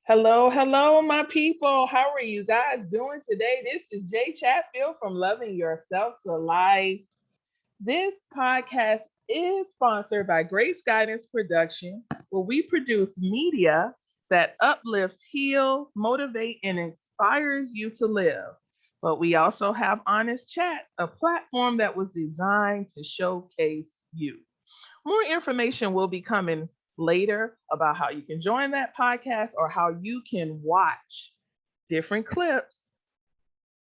Hello, hello, my people. How are you guys doing today? This is Jay Chatfield from Loving Yourself to Life. This podcast is sponsored by Grace Guidance Production, where we produce media that uplifts, heal, motivate, and inspires you to live. But we also have Honest Chats, a platform that was designed to showcase you. More information will be coming later about how you can join that podcast or how you can watch different clips.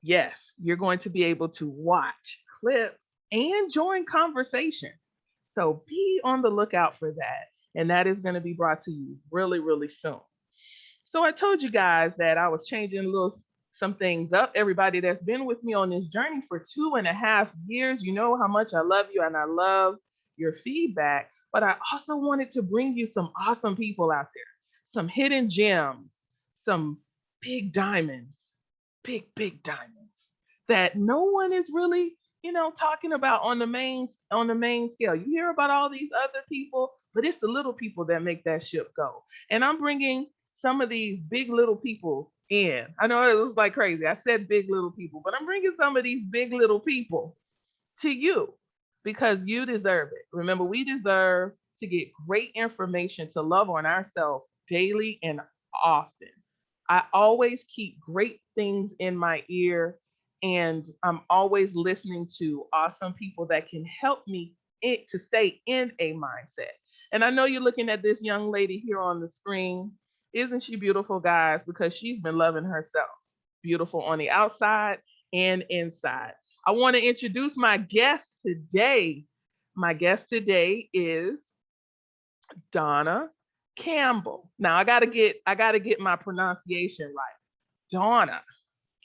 Yes, you're going to be able to watch clips and join conversation. So be on the lookout for that. And that is going to be brought to you really, really soon. So I told you guys that I was changing a little some things up. Everybody that's been with me on this journey for 2.5 years, you know how much I love you and I love your feedback. But I also wanted to bring you some awesome people out there, some hidden gems, some big diamonds, big diamonds that no one is really, talking about on the main scale. You hear about all these other people, but it's the little people that make that ship go. And I'm bringing some of these big little people in. I know it looks like crazy. I said big little people, but I'm bringing some of these big little people to you because you deserve it. Remember, we deserve to get great information to love on ourselves daily and often. I always keep great things in my ear, and I'm always listening to awesome people that can help me to stay in a mindset. And I know you're looking at this young lady here on the screen. Isn't she beautiful, guys? Because she's been loving herself. Beautiful on the outside and inside. I want to introduce my guest today. My guest today is Dawna Campbell. Now I gotta get my pronunciation right. Dawna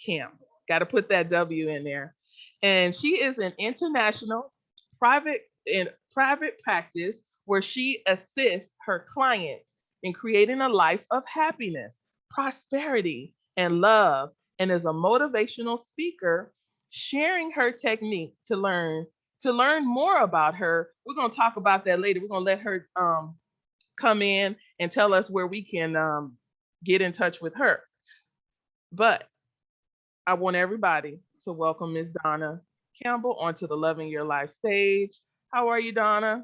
Campbell. Got to put that W in there. And she is an international private in private practice where she assists her clients in creating a life of happiness, prosperity, and love, and is a motivational speaker sharing her techniques to learn more about her. We're going to talk about that later. We're going to let her come in and tell us where we can get in touch with her. But I want everybody to welcome Miss Dawna Campbell onto the Loving Your Life stage. How are you, Dawna?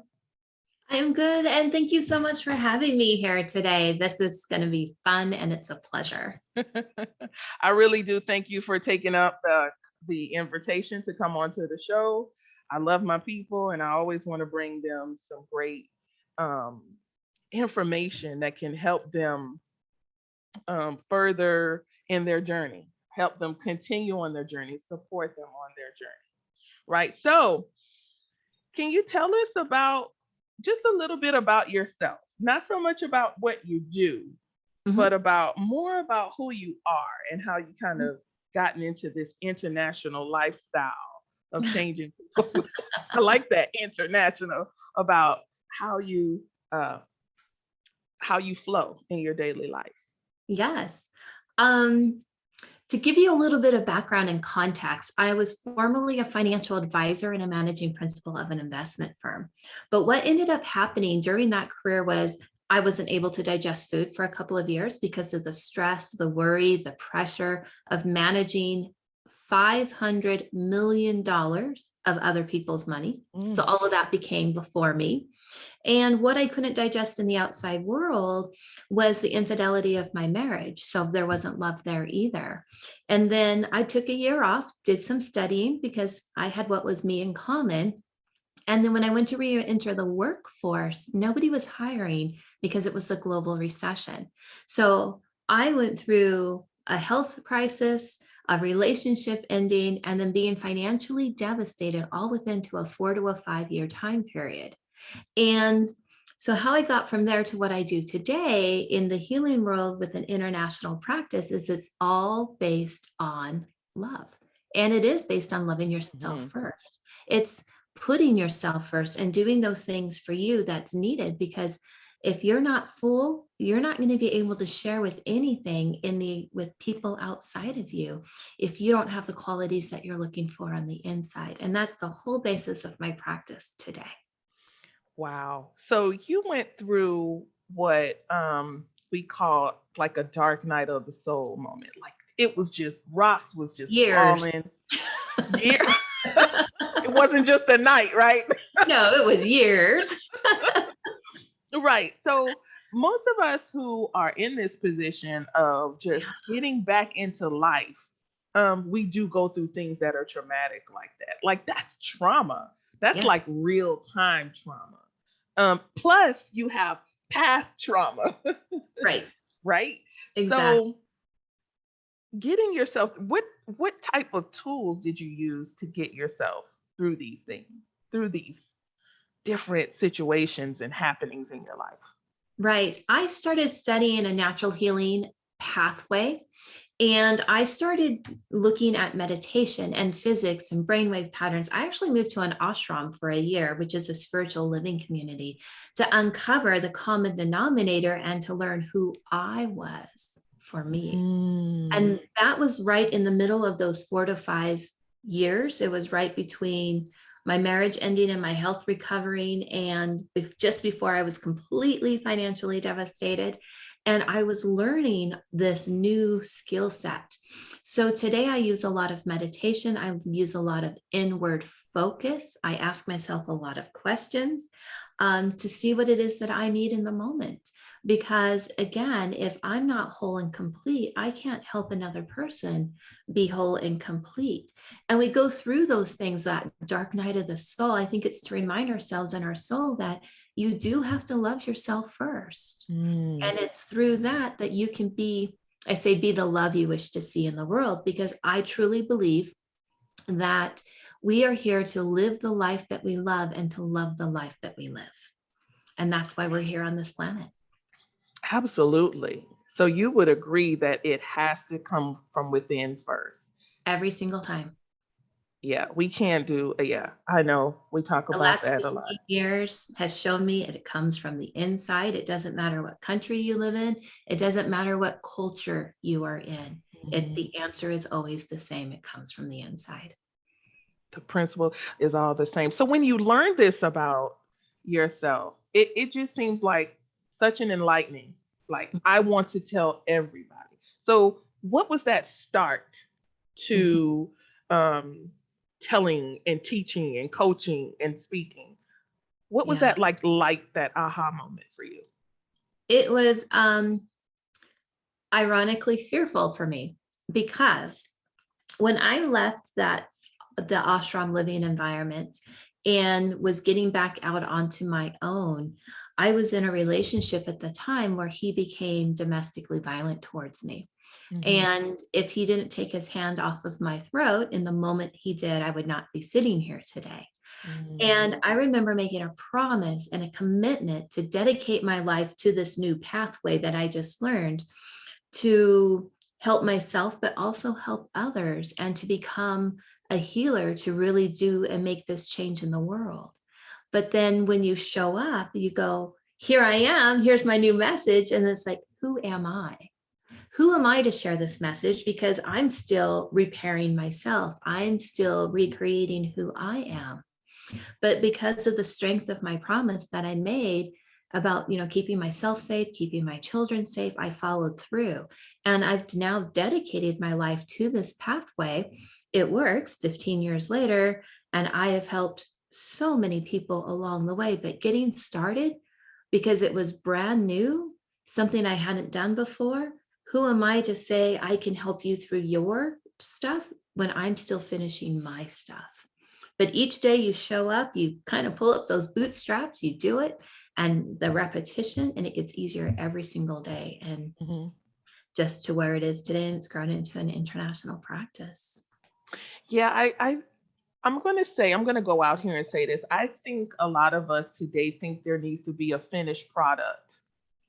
I'm good, and thank you so much for having me here today. This is going to be fun, and it's a pleasure. I really do thank you for taking up the invitation to come onto the show. I love my people, and I always want to bring them some great um, information that can help them further in their journey, help them continue on their journey, support them on their journey. Right. So, can you tell us about just a little bit about yourself? Not so much about what you do, but Mhm. about more about who you are and how you kind of gotten into this international lifestyle of changing. I like that international about how you uh, how you flow in your daily life. Yes. Um, to give you a little bit of background and context, I was formerly a financial advisor and a managing principal of an investment firm. But what ended up happening during that career was I wasn't able to digest food for a couple of years because of the stress, the worry, the pressure of managing $500 million of other people's money. So Mm, all of that became before me. And what I couldn't digest in the outside world was the infidelity of my marriage. So there wasn't love there either. And then I took a year off, did some studying because I had what was me in common. And then when I went to re-enter the workforce, nobody was hiring because it was the global recession. So I went through a health crisis, a relationship ending, and then being financially devastated all within to a 4 to 5 year time period. And so, how I got from there to what I do today in the healing world with an international practice is it's all based on love. And it is based on loving yourself mhm. first. It's putting yourself first and doing those things for you that's needed because if you're not full, you're not going to be able to share with anything with people outside of you if you don't have the qualities that you're looking for on the inside. And that's the whole basis of my practice today. Wow. So you went through what we call like a dark night of the soul moment. Like it was just rocks was just Years. falling. Yeah. It wasn't just a night, right? No, it was years. Right. So most of us who are in this position of just getting back into life, we do go through things that are traumatic like that. Like that's trauma. That's Yeah, like real time trauma. Plus you have past trauma, right. right? Exactly. So getting yourself, what type of tools did you use to get yourself through these things, through these different situations and happenings in your life? Right. I started studying a natural healing pathway, and I started looking at meditation and physics and brainwave patterns. I actually moved to an ashram for a year, which is a spiritual living community, to uncover the common denominator and to learn who I was for me. Mm. And that was right in the middle of those 4 to 5 years. It was right between my marriage ending and my health recovering, and just before I was completely financially devastated. And I was learning this new skill set. So today I use a lot of meditation. I use a lot of inward focus. I ask myself a lot of questions to see what it is that I need in the moment. Because again, if I'm not whole and complete, I can't help another person be whole and complete. And we go through those things, that dark night of the soul. I think it's to remind ourselves in our soul that you do have to love yourself first. Mm. And it's through that that you can be, I say, be the love you wish to see in the world, because I truly believe that we are here to live the life that we love and to love the life that we live. And that's why we're here on this planet Absolutely. So you would agree that it has to come from within first. every single time. Yeah, we can't do, yeah, I know. We talk The about last that a lot. 15 years has shown me it comes from the inside. It doesn't matter what country you live in. It doesn't matter what culture you are in. Mhm. The answer is always the same. It comes from the inside. The principle is all the same. So when you learn this about yourself, it just seems like such an enlightening. Like I want to tell everybody. So what was that start Mhm. to um, telling and teaching and coaching and speaking? What was Yeah. that like that aha moment for you? It was ironically fearful for me, because when I left the ashram living environment and was getting back out onto my own, I was in a relationship at the time where he became domestically violent towards me. Mhm. And if he didn't take his hand off of my throat in the moment he did, I would not be sitting here today. Mm. And I remember making a promise and a commitment to dedicate my life to this new pathway that I just learned, to help myself, but also help others, and to become a healer, to really do and make this change in the world. But then when you show up, you go, here I am, here's my new message. And it's like, who am I? Who am I to share this message? Because I'm still repairing myself. I'm still recreating who I am. But because of the strength of my promise that I made about, keeping myself safe, keeping my children safe, I followed through. And I've now dedicated my life to this pathway. It works 15 years later, and I have helped so many people along the way. But getting started, because it was brand new, something I hadn't done before, who am I to say I can help you through your stuff when I'm still finishing my stuff? But each day you show up, you kind of pull up those bootstraps, you do it, and the repetition, and it gets easier every single day. And Mhm. just to where it is today, and it's grown into an international practice. Yeah, I'm going to say, I'm going to go out here and say this. I think a lot of us today think there needs to be a finished product.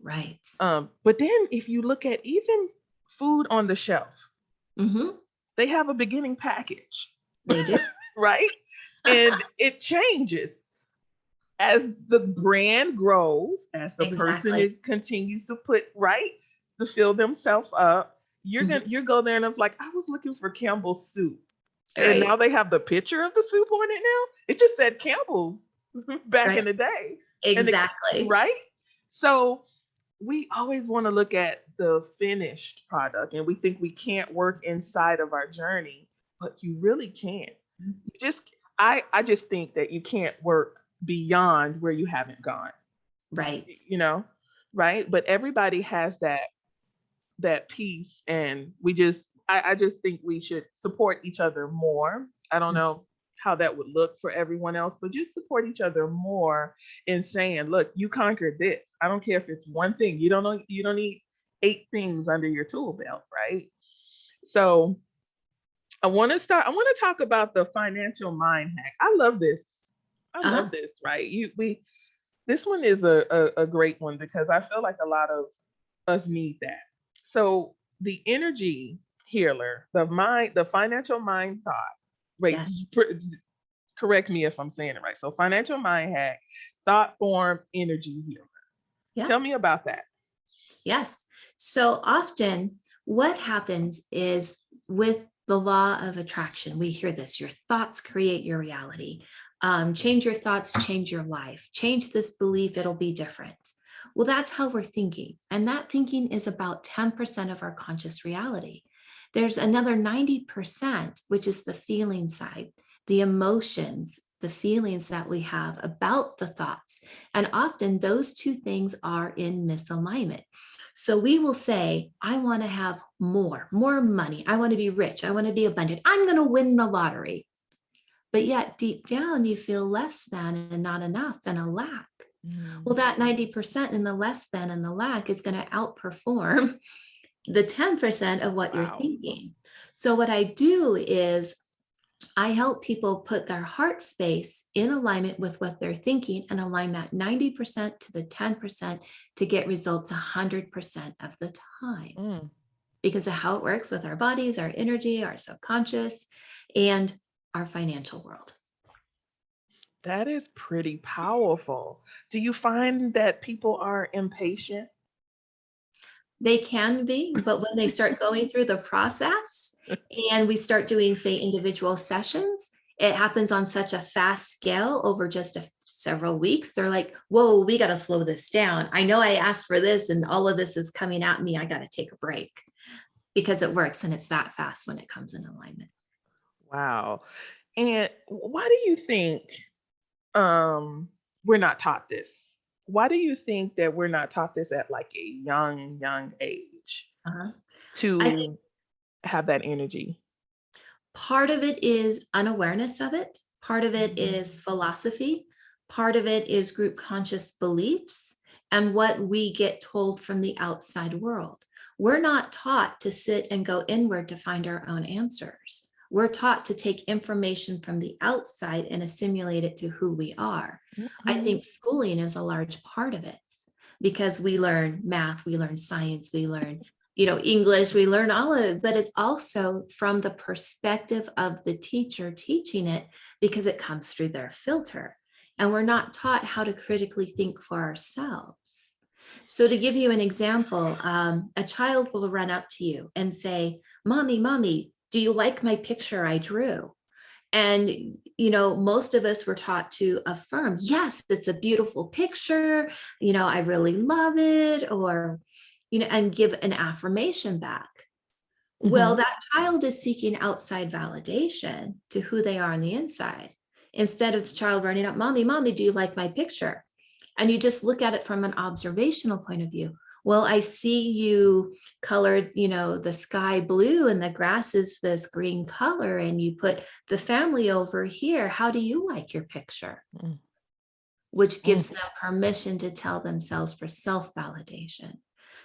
Right. But then if you look at even food on the shelf, Hmm. they have a beginning package, They do. right? And it changes as the brand grows, as the person Exactly. it continues to put right to fill themselves up. Mhm. You go there and it's like, I was looking for Campbell's soup. And Right. now they have the picture of the soup on it now. It just said Campbell's back Right. in the day. And Exactly. right? So we always want to look at the finished product and we think we can't work inside of our journey, but you really can't. You just I just think that you can't work beyond where you haven't gone, Right. you know, right? But everybody has that piece, and I just think we should support each other more. I don't know how that would look for everyone else, but just support each other more in saying, look, you conquered this. I don't care if it's one thing. You don't know, you don't need eight things under your tool belt, right? So I want to talk about the financial mind hack. I love this. I Uh-huh. love this, right? You we This one is a great one because I feel like a lot of us need that. So the energy healer, the financial mind thought. Wait, Yes. correct me if I'm saying it right. So financial mind hack, thought form energy healer. Yeah. Tell me about that. Yes. So often, what happens is with the law of attraction, we hear this: your thoughts create your reality. Change your thoughts, change your life. Change this belief, it'll be different. Well, that's how we're thinking. And that thinking is about 10% of our conscious reality. There's another 90%, which is the feeling side, the emotions, the feelings that we have about the thoughts. And often those two things are in misalignment. So we will say, I want to have more money. I want to be rich. I want to be abundant. I'm going to win the lottery. But yet deep down, you feel less than and not enough and a lack. Well, Mm, that 90% in the less than and the lack is going to outperform the 10% of what you're wow. thinking. So what I do is I help people put their heart space in alignment with what they're thinking and align that 90% to the 10% to get results 100% of the time, Mm, because of how it works with our bodies, our energy, our subconscious, and our financial world. that is pretty powerful. Do you find that people are impatient? They can be, but when they start going through the process and we start doing, say, individual sessions, it happens on such a fast scale over just several weeks. They're like, whoa, we got to slow this down. I know I asked for this and all of this is coming at me. I got to take a break because it works and it's that fast when it comes in alignment. Wow. And why do you think um we're not taught this? Why do you think that we're not taught this at like a young age Uh-huh. I think to have that energy? part of it is unawareness of it. Part of it Mhm. is philosophy. Part of it is group conscious beliefs and what we get told from the outside world. We're not taught to sit and go inward to find our own answers. We're taught to take information from the outside and assimilate it to who we are. I Mhm. think schooling is a large part of it because we learn math, we learn science, we learn English, we learn all of it, but it's also from the perspective of the teacher teaching it because it comes through their filter. And we're not taught how to critically think for ourselves. So, to give you an example, a child will run up to you and say, Mommy, do you like my picture I drew? And, most of us were taught to affirm, yes, it's a beautiful picture. I really love it. Or, and give an affirmation back. Well, Mhm. that child is seeking outside validation to who they are on the inside. Instead of the child running up, Mommy, do you like my picture? And you just look at it from an observational point of view. Well, I see you colored, the sky blue and the grass is this green color, and you put the family over here. How do you like your picture? Mm, Which mm. gives them permission to tell themselves for self-validation.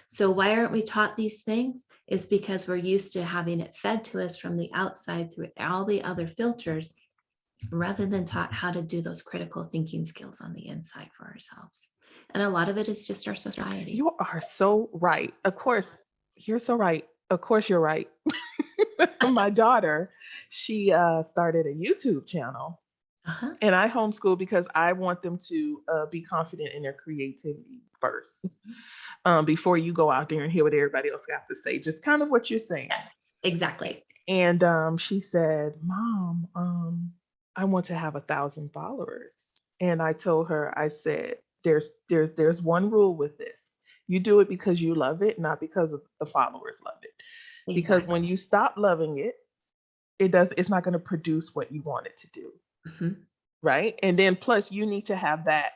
So why aren't we taught these things? Is because we're used to having it fed to us from the outside through all the other filters, rather than taught how to do those critical thinking skills on the inside for ourselves. And a lot of it is just our society. You are so right. Of course, you're so right. Of course, you're right. My daughter, she started a YouTube channel, Uh-huh. and I homeschool because I want them to be confident in their creativity first. Before you go out there and hear what everybody else got to say, just kind of what you're saying. Yes, exactly. And she said, Mom, I want to have 1,000 followers. And I told her, I said, there's one rule with this. You do it because you love it, not because of the followers love it. Because Exactly. when you stop loving it, it's not going to produce what you want it to do. Mhm. Right. And then plus you need to have that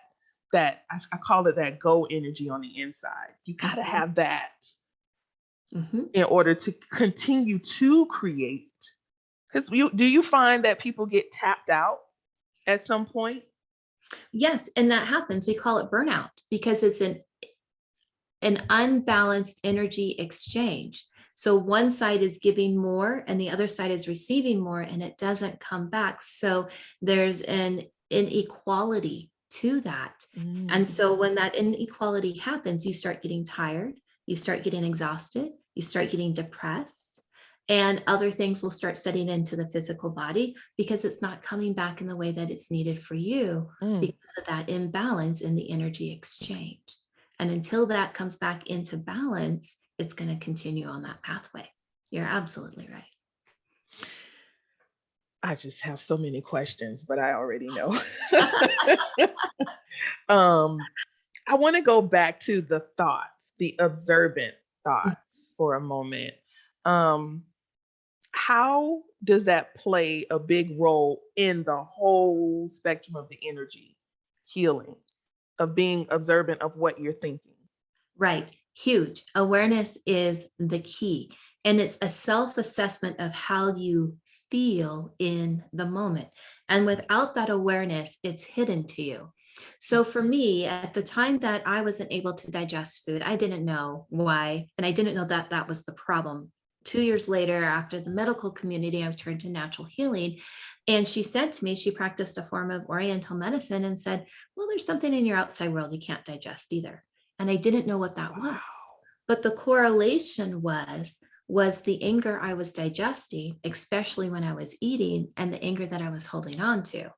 I call it that go energy on the inside. You got to Mhm. have that Mhm. in order to continue to create. Because you find that people get tapped out at some point? Yes, and that happens. We call it burnout because it's an unbalanced energy exchange. So one side is giving more and the other side is receiving more, and it doesn't come back. So there's an inequality to that. And Mm. so when that inequality happens, you start getting tired, you start getting exhausted, you start getting depressed, and other things will start setting into the physical body because it's not coming back in the way that it's needed for you Mm. because of that imbalance in the energy exchange. And until that comes back into balance, it's going to continue on that pathway. You're absolutely right. I just have so many questions, but I already know. um, I want to go back to the thoughts, the observant thoughts for a moment. Um, how does that play a big role in the whole spectrum of the energy healing, of being observant of what you're thinking? Right. Huge. Awareness is the key. And it's a self assessment of how you feel in the moment. And without that awareness, it's hidden to you. So for me, at the time that I wasn't able to digest food, I didn't know why. And I didn't know that that was the problem. 2 years later, after the medical community, I turned to natural healing. And she said to me, she practiced a form of Oriental medicine and said, well, there's something in your outside world you can't digest either. And I didn't know what that was. Wow. But the correlation was the anger I was digesting, especially when I was eating, and the anger that I was holding on to.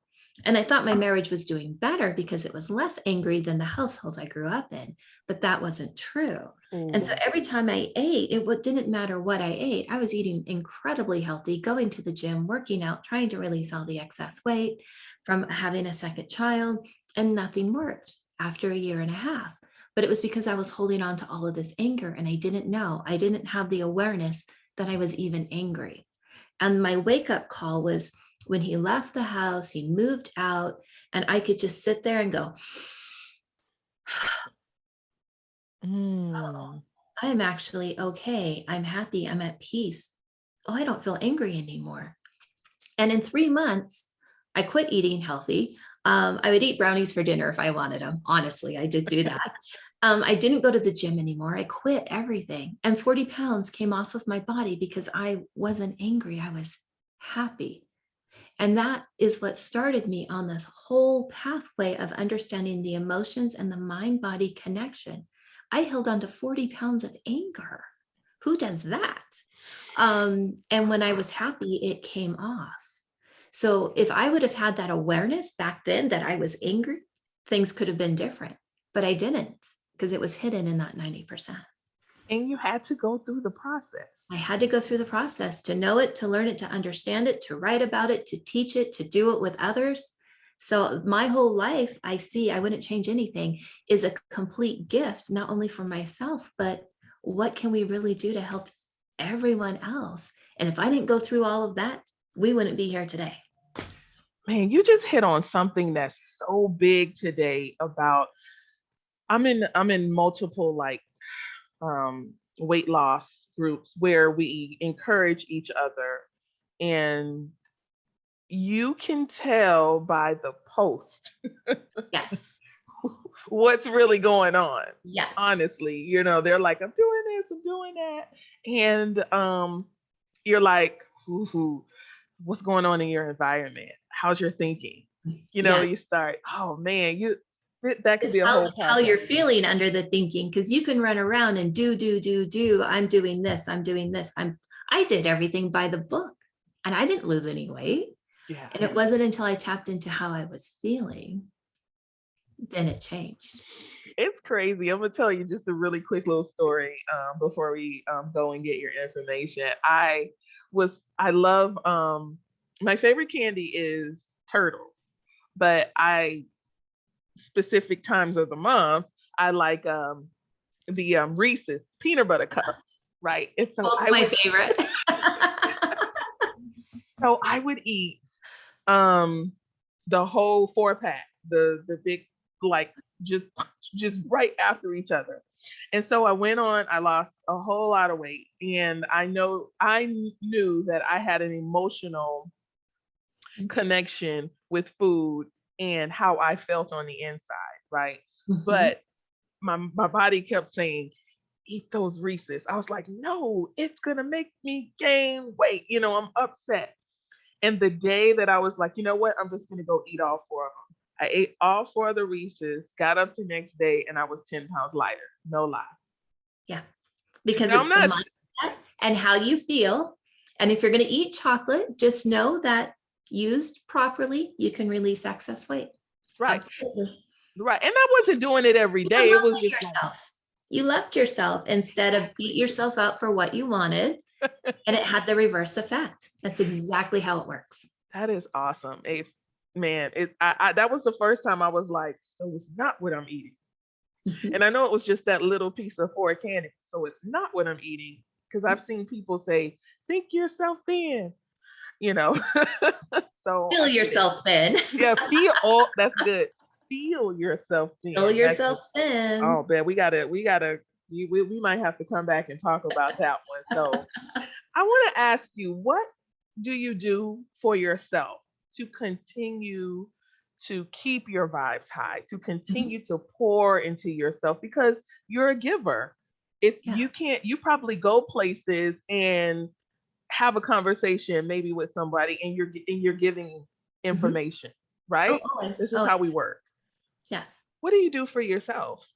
And I thought my marriage was doing better because it was less angry than the household I grew up in, but that wasn't true. And so Ooh. every time I ate, didn't matter what I ate. I was eating incredibly healthy, going to the gym, working out, trying to release all the excess weight from having a second child, and nothing worked after a year and a half. But it was because I was holding on to all of this anger and I didn't know. I didn't have the awareness that I was even angry. And my wake up call was when he left the house, he moved out, and I could just sit there and go, oh, Mm. I am actually okay. I'm happy. I'm at peace. Oh, I don't feel angry anymore. And in 3 months, I quit eating healthy. I would eat brownies for dinner if I wanted them. Honestly, I did do that. I didn't go to the gym anymore. I quit everything. And 40 pounds came off of my body because I wasn't angry. I was happy. And that is what started me on this whole pathway of understanding the emotions and the mind body connection. I held on to 40 pounds of anger. Who does that? And when I was happy, it came off. So if I would have had that awareness back then that I was angry, things could have been different, but I didn't because it was hidden in that 90%. And you had to go through the process. I had to go through the process to know it, to learn it, to understand it, to write about it, to teach it, to do it with others. So my whole life, I wouldn't change anything, is a complete gift, not only for myself, but what can we really do to help everyone else? And if I didn't go through all of that, we wouldn't be here today. Man, you just hit on something that's so big today about I'm in multiple like weight loss groups where we encourage each other, and you can tell by the post Yes. what's really going on. Yes. Honestly, they're like, I'm doing this, I'm doing that. And you're like, ooh, what's going on in your environment? How's your thinking? Yes. You start, oh man, that could It's be a whole how you're podcast. feeling under the thinking, because you can run around and do. I'm doing this. I'm doing this. I did everything by the book and I didn't lose any weight. Yeah. And it wasn't until I tapped into how I was feeling, then it changed. It's crazy. I'm gonna tell you just a really quick little story before we go and get your information. I love my favorite candy is turtles, but I specific times of the month I like Reese's peanut butter cups, right? And so Both my favorite. I would eat um the whole 4 pack, the big, like, just just right after each other. And so I went on, I lost a whole lot of weight, and I knew that I had an emotional connection with food and how I felt on the inside, right? Mhm. But my body kept saying, eat those Reese's. I was like, no, it's gonna make me gain weight. I'm upset. And the day that I was like, you know what, I'm just gonna go eat all four of them. I ate all four of the Reese's, got up the next day, and I was 10 pounds lighter. No lie. Yeah. Because No, I'm it's the not. mindset and how you feel. And if you're going to eat chocolate, just know that used properly, you can release excess weight. Right. Absolutely. Right. And I wasn't doing it every You were day. It was loving just like, yourself. You loved yourself instead of beat exactly. yourself up for what you wanted. And it had the reverse effect. That's exactly how it works. That is awesome. It's, man, that was the first time I was like, so it's not what I'm eating. Mhm. And I know it was just that little piece of 4 candy. So it's not what I'm eating. Because I've seen people say, think yourself thin, you know. So Feel I get it. yourself thin. Yeah, feel, oh, that's good. Feel yourself Feel thin. That's yourself just, oh thin. man, we might have to come back and talk about that one. So I want to ask you, what do you do for yourself to continue to keep your vibes high, to Mhm. continue to pour into yourself, because you're a giver. It's, Yeah. you probably go places and have a conversation maybe with somebody, and you're giving Mhm. information, Oh, right? always, This is how we always. work. Yes. What do you do for yourself?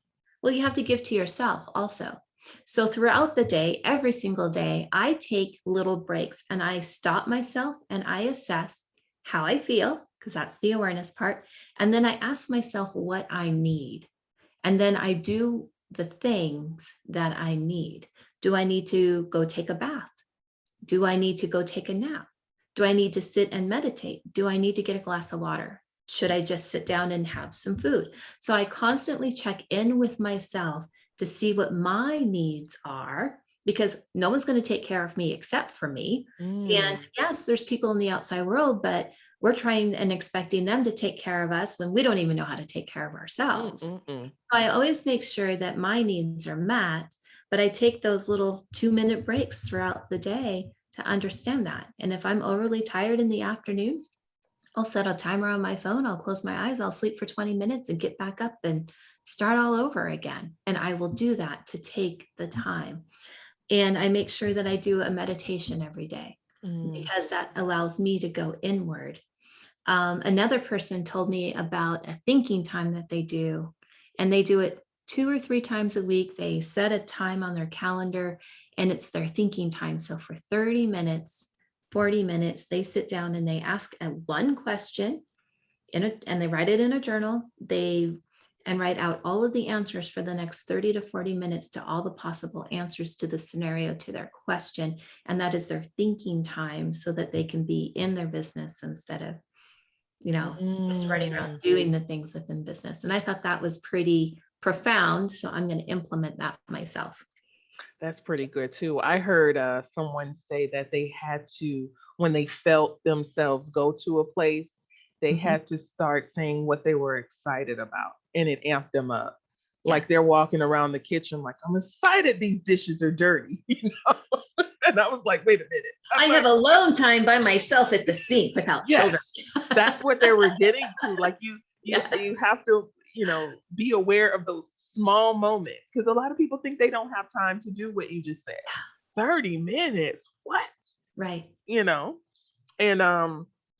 Well, you have to give to yourself also. So throughout the day, every single day, I take little breaks and I stop myself and I assess how I feel, because that's the awareness part. And then I ask myself what I need. And then I do the things that I need. Do I need to go take a bath? Do I need to go take a nap? Do I need to sit and meditate? Do I need to get a glass of water? Should I just sit down and have some food? So I constantly check in with myself to see what my needs are, because no one's going to take care of me except for me. And Mm, yes, there's people in the outside world, but we're trying and expecting them to take care of us when we don't even know how to take care of mm, ourselves. mm, mm. So I always make sure that my needs are met, but I take those little 2-minute breaks throughout the day to understand that. And if I'm overly tired in the afternoon, I'll set a timer on my phone. I'll close my eyes. I'll sleep for 20 minutes and get back up and start all over again. And I will do that to take the time. And I make sure that I do a meditation every day Mm. because that allows me to go inward. Another person told me about a thinking time that they do, and they do it 2 or 3 times a week. They set a time on their calendar and it's their thinking time. So for 30 minutes, 40 minutes, they sit down and they ask one question and they write it in a journal. They and write out all of the answers for the next 30 to 40 minutes to all the possible answers to the scenario to their question. And that is their thinking time so that they can be in their business instead of just running around Mm. doing the things within business. And I thought that was pretty profound. So I'm going to implement that myself. That's pretty good too. I heard someone say that they had to, when they felt themselves go to a place, they Mhm. had to start saying what they were excited about, and it amped them up. Like Yes. they're walking around the kitchen, like, I'm excited these dishes are dirty, And I was like, wait a minute. I I'm have not, alone time by myself at the sink without yes, children. that's what they were getting to. Like you Yes. have to, be aware of those small moments, because a lot of people think they don't have time to do what you just said. 30 minutes. What? Right. You know? And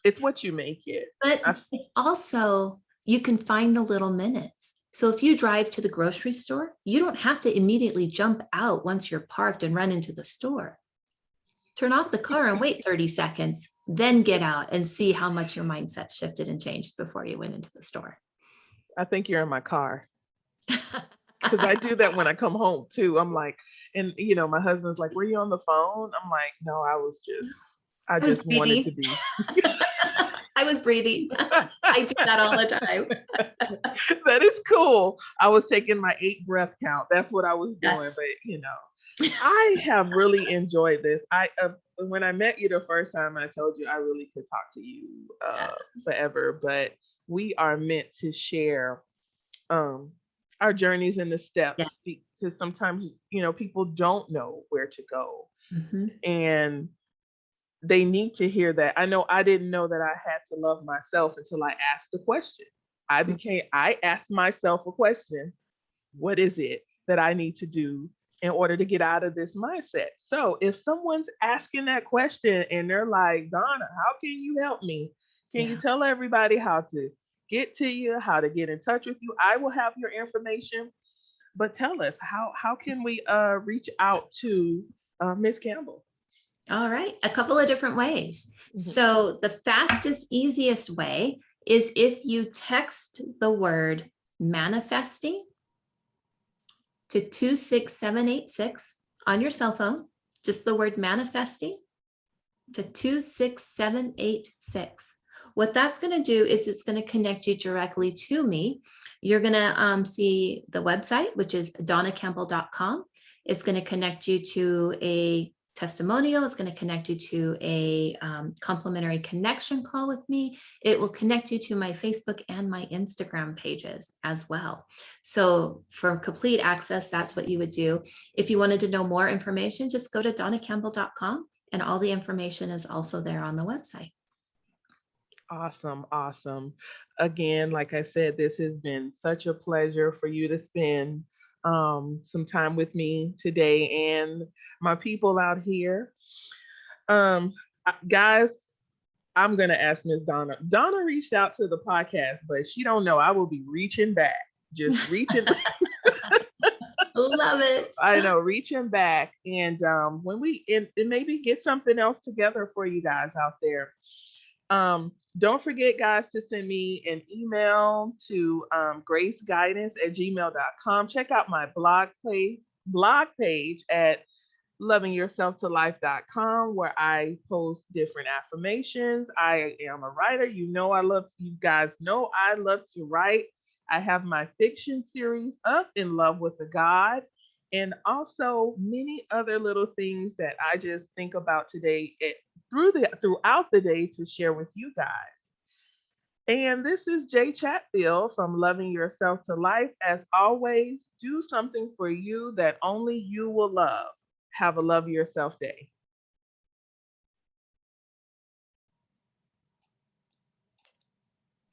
it's what you make it. But I, it's also, you can find the little minutes. So if you drive to the grocery store, you don't have to immediately jump out once you're parked and run into the store. Turn off the car and wait 30 seconds, then get out and see how much your mindset shifted and changed before you went into the store. I think you're in my car, because I do that when I come home too. I'm like, and my husband's like, were you on the phone? I'm like, no, I I was just wanted breathing. to be. I was breathing. I do that all the time. That is cool. I was taking my 8 breath count. That's what I was doing. Yes. But I have really enjoyed this. I When I met you the first time, I told you I really could talk to you Yeah. forever. But we are meant to share um, our journeys and the Yeah. steps, because sometimes people don't know where to go, Mhm. and they need to hear that. I know I didn't know that I had to love myself until I asked the question. I asked myself a question. What is it that I need to do in order to get out of this mindset? So if someone's asking that question and they're like, Dawna, how can you help me? Can you Yeah. tell everybody how to get to you, how to get in touch with you? I will have your information, but tell us how can we reach out to Miss Campbell? All right. A couple of different ways. Mhm. So the fastest, easiest way is if you text the word manifesting to 26786 on your cell phone, just the word manifesting to 26786. What that's going to do is it's going to connect you directly to me. You're going to see the website, which is dawnacampbell.com. It's going to connect you to a testimonial. It's going to connect you to a complimentary connection call with me. It will connect you to my Facebook and my Instagram pages as well. So for complete access, that's what you would do. If you wanted to know more information, just go to dawnacampbell.com, and all the information is also there on the website. Awesome, awesome. Again, like I said, this has been such a pleasure for you to spend some time with me today and my people out here. Guys, I'm gonna ask Miss Dawna. Dawna reached out to the podcast, but she don't know I will be reaching back, just reaching. Love it. I know, reaching back, and when and maybe get something else together for you guys out there. Don't forget, guys, to send me an email to graceguidance@gmail.com. Check out my blog page at lovingyourselftolife.com, where I post different affirmations. I am a writer. You guys know I love to write. I have my fiction series up, In Love with a God, and also many other little things that I just think about today throughout the day to share with you guys. And this is Jay Chatfield from Loving Yourself to Life. As always, do something for you that only you will love. Have a love yourself day.